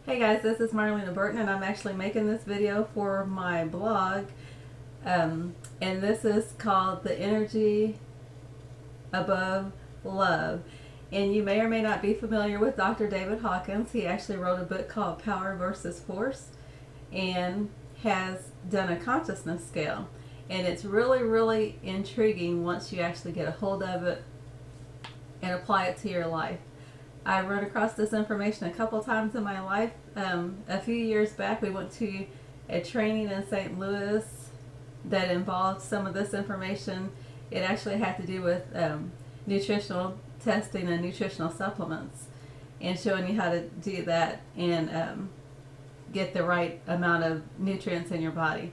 Hey guys, this is Marlena Burton and I'm actually making this video for my blog, and this is called The Energy Above Love. And you may or may not be familiar with Dr. David Hawkins. He actually wrote a book called Power versus Force and has done a consciousness scale. And it's really intriguing once you actually get a hold of it and apply it to your life. I run across this information a couple times in my life. A few years back, we went to a training in St. Louis that involved some of this information. It actually had to do with nutritional testing and nutritional supplements and showing you how to do that and get the right amount of nutrients in your body.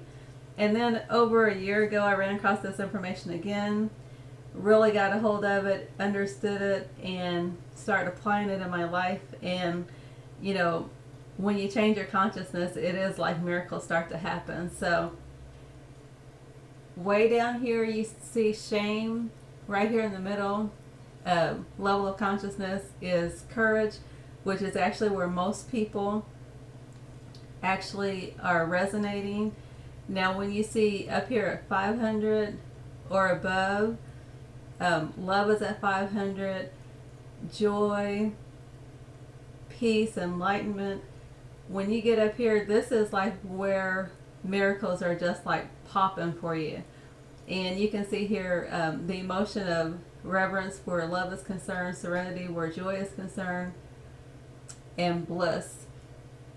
And then over a year ago, I ran across this information again. Really got a hold of it, understood it, and started applying it in my life. And you know, when you change your consciousness, it is like miracles start to happen. So way down here you see shame. Right here in the middle, level of consciousness is courage, which is actually where most people actually are resonating. Now when you see up here at 500 or above, love is at 500, joy, peace, enlightenment. When you get up here, this is like where miracles are just like popping for you. And you can see here the emotion of reverence where love is concerned, serenity where joy is concerned, and bliss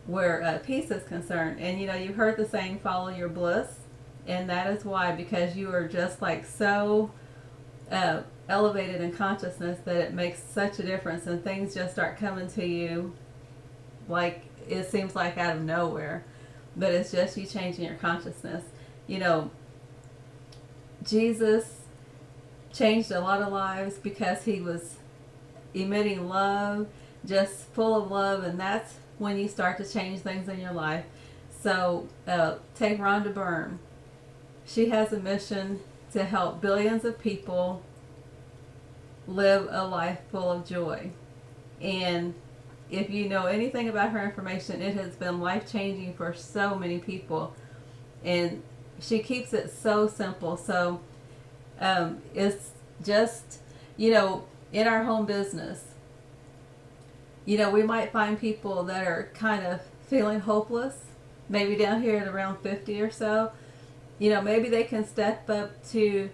where peace is concerned. And you know, you've heard the saying, follow your bliss. And that is why, because you are just like so elevated in consciousness that it makes such a difference, and things just start coming to you like it seems like out of nowhere, but it's just you changing your consciousness. You know, Jesus changed a lot of lives because he was emitting love, just full of love, and that's when you start to change things in your life. So take Rhonda Byrne. She has a mission to help billions of people live a life full of joy. And if you know anything about her information, it has been life-changing for so many people. And she keeps it so simple. So it's just, you know, in our home business, you know, we might find people that are kind of feeling hopeless, maybe down here at around 50 or so. You know, maybe they can step up to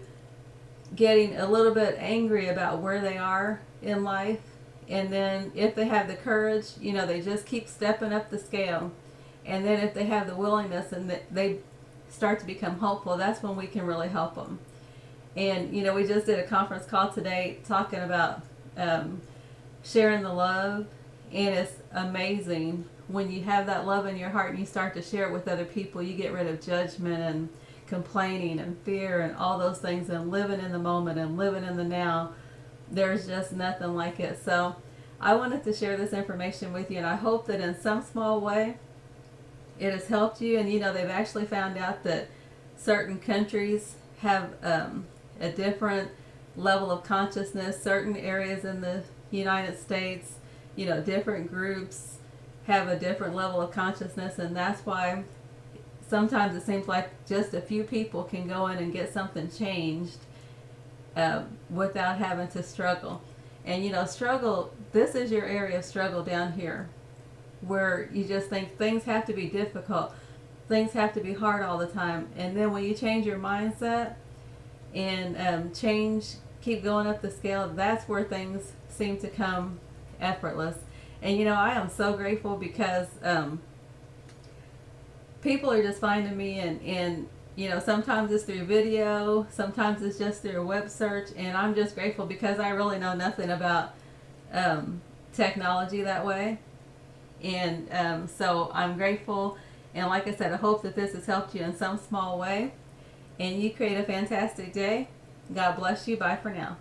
getting a little bit angry about where they are in life. And then if they have the courage, you know, they just keep stepping up the scale. And then if they have the willingness and they start to become hopeful, that's when we can really help them. And, you know, we just did a conference call today talking about sharing the love. And it's amazing when you have that love in your heart and you start to share it with other people. You get rid of judgment and complaining and fear and all those things, and living in the moment and living in the now. There's just nothing like it. So I wanted to share this information with you, and I hope that in some small way it has helped you. And you know, they've actually found out that certain countries have a different level of consciousness. Certain areas in the United States, you know, different groups have a different level of consciousness, and that's why sometimes it seems like just a few people can go in and get something changed without having to struggle. And you know, struggle, this is your area of struggle down here, where you just think things have to be difficult, things have to be hard all the time. And then when you change your mindset and keep going up the scale, that's where things seem to come effortless. And you know, I am so grateful because people are just finding me, and you know, sometimes it's through video, sometimes it's just through a web search, and I'm just grateful because I really know nothing about technology that way. And so I'm grateful, and like I said, I hope that this has helped you in some small way, and you create a fantastic day. God bless you. Bye for now.